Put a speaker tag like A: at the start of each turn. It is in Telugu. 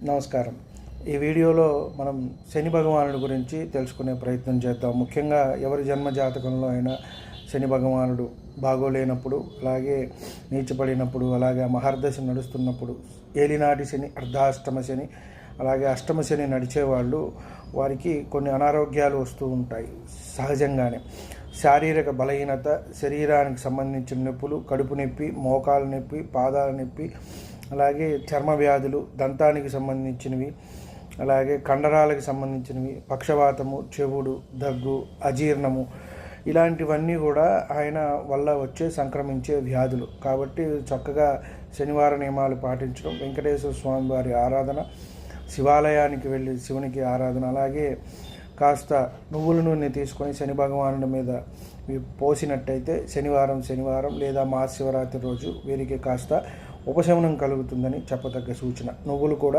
A: నమస్కారం. ఈ వీడియోలో మనం శని భగవానుడి గురించి తెలుసుకునే ప్రయత్నం చేద్దాం. ముఖ్యంగా ఎవరి జన్మ జాతకంలో అయినా శని భగవానుడు బాగోలేనప్పుడు, అలాగే నీచపడినప్పుడు, అలాగే మహర్దశ నడుస్తున్నప్పుడు, ఏలినాటి శని, అర్ధాష్టమ శని, అలాగే అష్టమ శని నడిచేవాళ్ళు వారికి కొన్ని అనారోగ్యాలు వస్తూ ఉంటాయి సహజంగానే. శారీరక బలహీనత, శరీరానికి సంబంధించిన నొప్పులు, కడుపు నొప్పి, మోకాలు నొప్పి, పాదాల నొప్పి, అలాగే చర్మ వ్యాధులు, దంతానికి సంబంధించినవి, అలాగే కండరాలకు సంబంధించినవి, పక్షవాతము, చెవుడు, దగ్గు, అజీర్ణము, ఇలాంటివన్నీ కూడా ఆయన వల్ల వచ్చే సంక్రమించే వ్యాధులు. కాబట్టి చక్కగా శనివార నియమాలు పాటించడం, వెంకటేశ్వర స్వామి వారి ఆరాధన, శివాలయానికి వెళ్ళి శివునికి ఆరాధన, అలాగే కాస్త నువ్వుల నూనె తీసుకొని శని భగవానుడి మీద పోసినట్టయితే శనివారం లేదా మహాశివరాత్రి రోజు వీరికి కాస్త ఉపశమనం కలుగుతుందని చెప్పదగ్గ సూచన. నువ్వులు కూడా